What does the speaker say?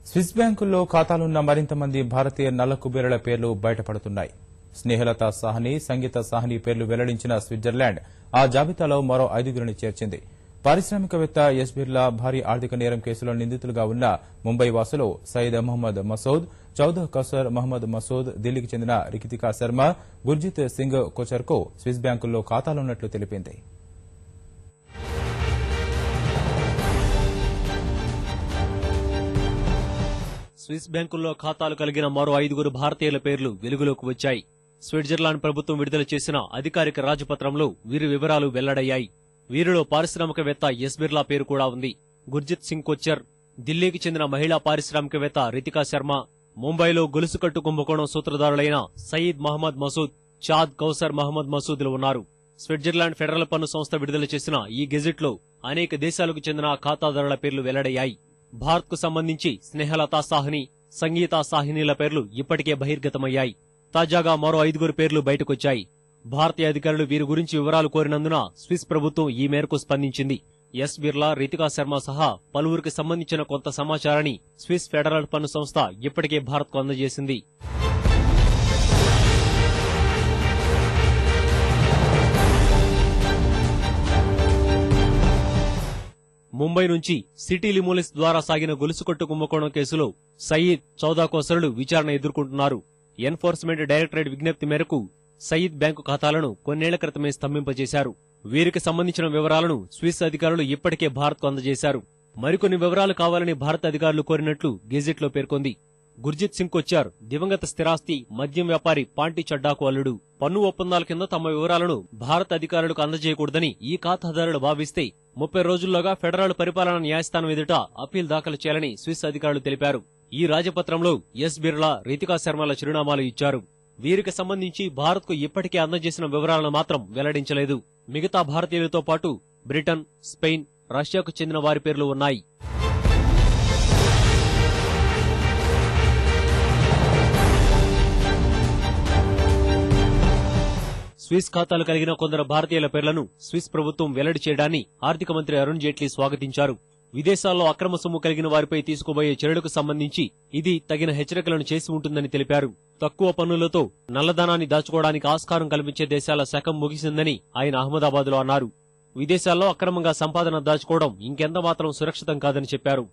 Swiss బ్యాంకుల్లో ఖాతాలున్న మరింత మంది భారతీయ నల్ల కుబేరుల పేర్లు బయటపడుతున్నాయి. స్నేహలత సాహ్ని, సంగీత సాహ్ని పేర్లు వెల్లడించిన స్విట్జర్లాండ్ ఆ జాబితాలో మరో 5గురిని చేర్చింది. పారిశ్రామికవేత్త యశ్ బిర్లా భారీ ఆర్థిక నేరం కేసులో నిందితులుగా ఉన్న ముంబై వాసులు సయీద్ మహమ్మద్ మసూద్, చౌదహ్ కౌసర్ మహమ్మద్ మసూద్, ఢిల్లీకి చెందిన రితికా శర్మ, గుర్జిత్ సింగ్ కొచర్కు స్విస్ బ్యాంకుల్లో ఖాతాలున్నట్లు తెలిపింది. స్విస్ బ్యాంకుల్లో ఖాతాలు కలిగిన మరో 5గురు భారతీయుల పేర్లు వెలుగులోకి వచ్చాయి. స్విట్జర్లాండ్ ప్రభుత్వం విడుదల చేసిన అధికారిక రాజపత్రంలో వీరి వివరాలు వెల్లడయ్యాయి. వీరిలో పారిశ్రామికవేత్త యశ్ బిర్లా పేరు కూడా ఉంది. గుర్జిత్ సింగ్ కొచ్చర్, ఢిల్లీకి చెందిన మహిళా పారిశ్రామికవేత్త రితికా శర్మ, ముంబైలో గొలుసుకట్టు కుంభకోణం సూత్రధారులైన సయీద్ మహమ్మద్ మసూద్, చాద్ కౌసర్ మహమ్మద్ మసూద్లు ఉన్నారు. స్విట్జర్లాండ్ ఫెడరల్ పన్ను సంస్థ విడుదల చేసిన ఈ గెజిట్లో అనేక దేశాలకు చెందిన ఖాతాదారుల పేర్లు వెల్లడయ్యాయి. భారత్ కు సంబంధించి స్నేహలతా సాహ్ని, సంగీత సాహ్నిల పేర్లు ఇప్పటికే బహిర్గతమయ్యాయి. తాజాగా మరో 5గురు పేర్లు బయటకొచ్చాయి. భారతీయ అధికారులు వీరి గురించి వివరాలు కోరినందున స్విస్ ప్రభుత్వం ఈ మేరకు స్పందించింది. యశ్ బిర్లా, రితికా శర్మ సహా పలువురికి సంబంధించిన కొంత సమాచారాన్ని స్విస్ ఫెడరల్ పన్ను సంస్థ ఇప్పటికే భారత్కు అందజేసింది. ముంబై నుంచి సిటీ లిమోలిస్ ద్వారా సాగిన గొలుసుకట్టు కుంభకోణం కేసులో సయీద్, చౌదా కోసరులు విచారణ ఎదుర్కొంటున్నారు. ఎన్ఫోర్స్మెంట్ డైరెక్టరేట్ విజ్ఞప్తి మేరకు సయీద్ బ్యాంకు ఖాతాలను కొన్నేళ్ల క్రితమే స్తంభింపజేశారు. వీరికి సంబంధించిన వివరాలను స్విస్ అధికారులు ఇప్పటికే భారత్కు అందజేశారు. మరికొన్ని వివరాలు కావాలని భారత అధికారులు కోరినట్లు గెజిట్లో పేర్కొంది. గుర్జిత్ సింగ్ కొచ్చార్ దివంగత స్థిరాస్తి, మద్యం వ్యాపారి పాంటి చడ్డాకు అల్లుడు. పన్ను ఒప్పందాల కింద తమ వివరాలను భారత అధికారులకు అందజేయకూడదని ఈ ఖాతాదారులు భావిస్తే 30 రోజుల్లోగా ఫెడరల్ పరిపాలనా న్యాయస్థానం ఎదుట అప్పీల్ దాఖలు చేయాలని స్విస్ అధికారులు తెలిపారు. ఈ రాజపత్రంలో యశ్ బిర్లా, రితికా శర్మల చిరునామాలు ఇచ్చారు. వీరికి సంబంధించి భారత్కు ఇప్పటికే అందజేసిన వివరాలను మాత్రం వెల్లడించలేదు. మిగతా భారతీయులతో పాటు బ్రిటన్, స్పెయిన్, రష్యాకు చెందిన వారి పేర్లు ఉన్నాయి. స్విస్ ఖాతాలు కలిగిన కొందరు భారతీయుల పేర్లను స్విస్ ప్రభుత్వం వెల్లడి చేయడాన్ని ఆర్థిక మంత్రి అరుణ్ జైట్లీ స్వాగతించారు. విదేశాల్లో అక్రమ సొమ్ము కలిగిన వారిపై తీసుకోబోయే చర్యలకు సంబంధించి ఇది తగిన హెచ్చరికలను చేసి ఉంటుందని తెలిపారు. తక్కువ పన్నులతో నల్లధనాన్ని దాచుకోవడానికి ఆస్కారం కల్పించే దేశాల శకం ముగిసిందని ఆయన అహ్మదాబాద్లో అన్నారు. విదేశాల్లో అక్రమంగా సంపాదన దాచుకోవడం ఇంకెంత మాత్రం సురక్షితం కాదని చెప్పారు.